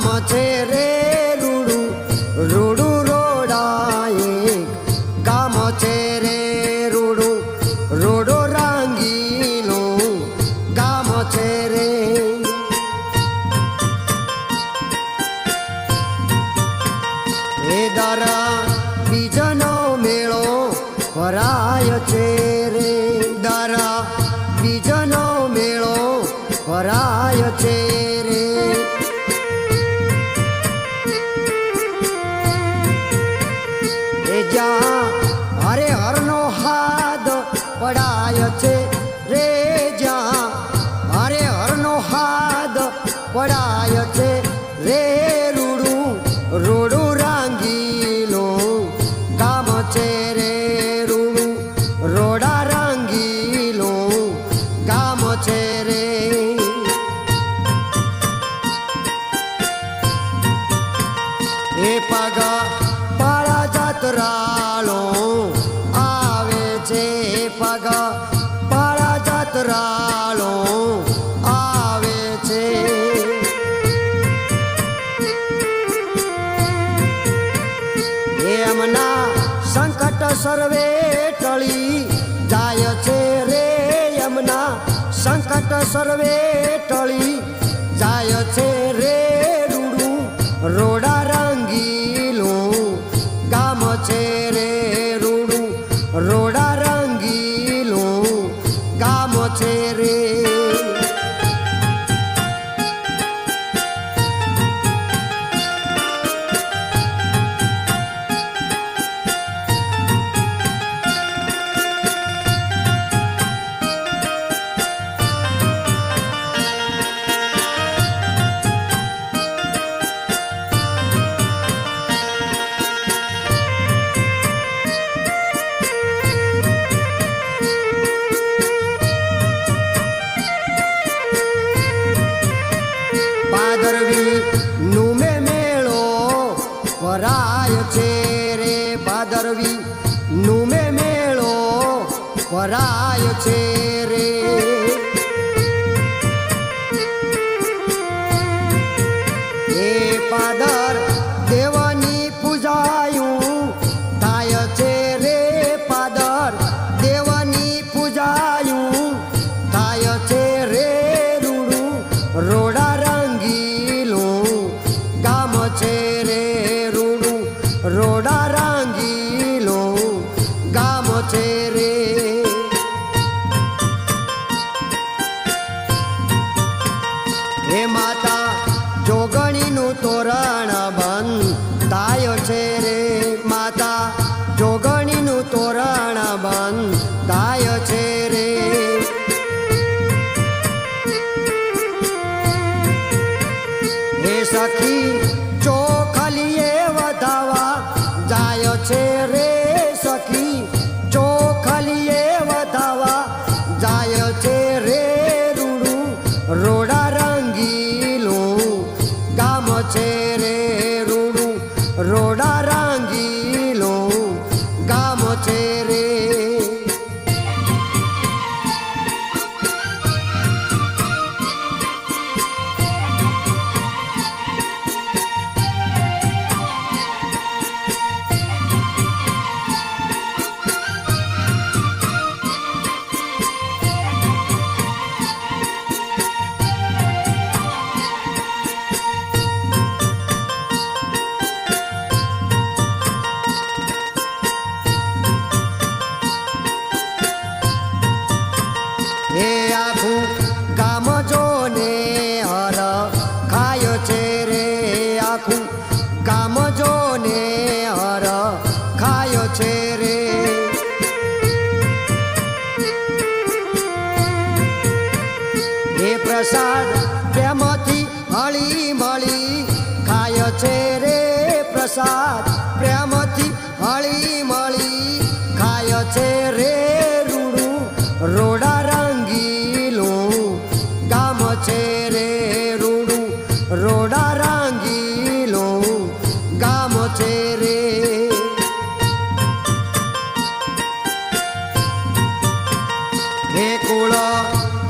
ગામ છે રે રૂડું રૂડું રોડાએ ગામ છે રે રૂડું રોડો રાંગીનું ગામ છે રે એ દારા બીજનો મેળો ભરાય છે રે દારા બીજનો મેળો ભરાય છે રે એ જ્યાં હરે હરનો હાથ પડાય છે રે જ્યાં હરે હરનો હાથ પડાય છે રે રૂડું રોડું રાંગીલું ગામ છે રે રૂડું રોડા રાંગીલું ગામ છે રે એ પગ પાળા જાતરાળો આવે છે પગ પાળા જાતરાળો આવે છે એમના સંકટ સર્વે ટળી જાય છે રે એમના સંકટ સર્વે ટળી જાય છે રે રૂડું રોડા રાંગીલું ગામ છે રે રૂડું રોડા રાંગીલું ગામ છે રે ભાદરવી નુમે મેળો ભરાય છે રે ભાદરવી નુમે મેળો ભરાય છે રે એ પાદર દેવની પૂજાયું થાય છે રે પાદર દેવની પૂજાયું થાય છે રે રૂડું રોડા રાંગીલું ગામ છે રે રૂડું રોડા રાંગીલું ગામ છે રે હે માતા જોગણીનું તોરણ બંધાય છે રે માતા જોગણીનું તોરણ બંધાય છે રે હે સખી ચોખલીએ વધાવા જાય છે રે સખી ચોખલીએ વધાવા જાય છે રે રૂડું રોડા રાંગીલું ગામ છે રે રૂડું રોડા રાંગીલું ગામ છે રે એ આખું ગામ જોને હર ખાય છે રે આખું ગામ જોને હર ખાય છે રે એ પ્રસાદ પ્રેમથી હળી મળી ખાય છે રે પ્રસાદ પ્રેમથી હળી મળી ખાય છે રે રૂડું રોડા રાંગીલું ગામ છે રે રૂડું રોડા રાંગીલું ગામ છે રે હે કુળ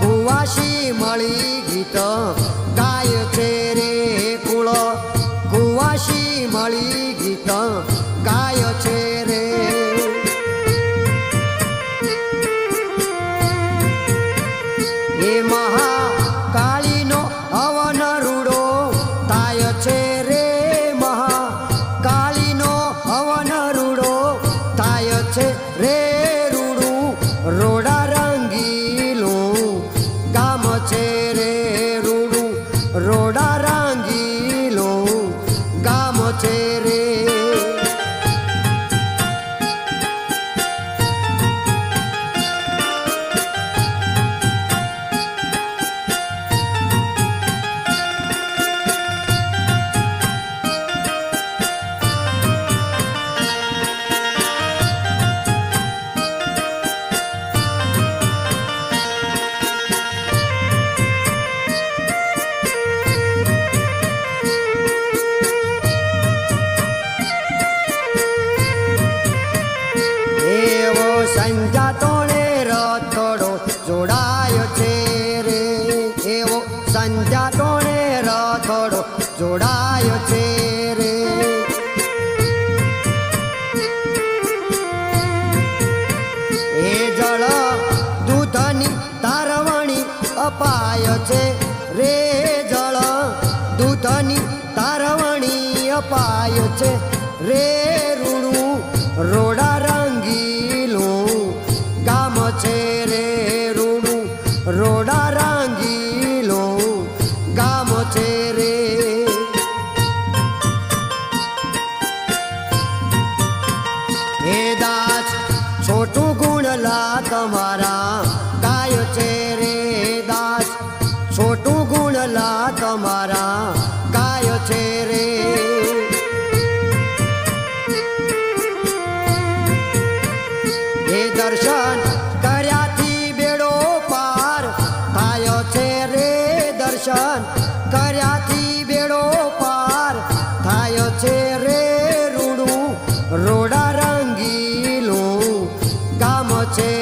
ભુવાસી મળી ગીત ગાય છે રે કુળ વાસી મળી ગીત ગાય છે રે. એ મહાકાળીનો હવન રૂડો થાય છે રે. મહાકાળીનો હવન રૂડો થાય છે રે. રૂડું રોડા રંગીલું ગામ છે રે. રૂડું રોડા રંગીલું ગામ છે રે. સંજા તોણે રથડો જોડાયો છે રે. એવો સંજા તોણે રથડો જોડાયો છે રે. એ જળ દૂધની તારવણી અપાય છે રે. જળ દૂધની તારવણી અપાય છે રે. રૂડું રોડા રંગીલું ગામ છે રે. રૂડું રોડા રંગીલું ગામ છે રે. હે દાસ છોટું ગુણલા તમારા ગાય છે રે. દાસ છોટું ગુણલા તમારા ગાય છે રે. એ દર્શન કર્યાથી બેડો પાર થાય છે રે. દર્શન કર્યાથી બેડો પાર થાય છે રે. રૂડું રોડા રંગીલું ગામ છે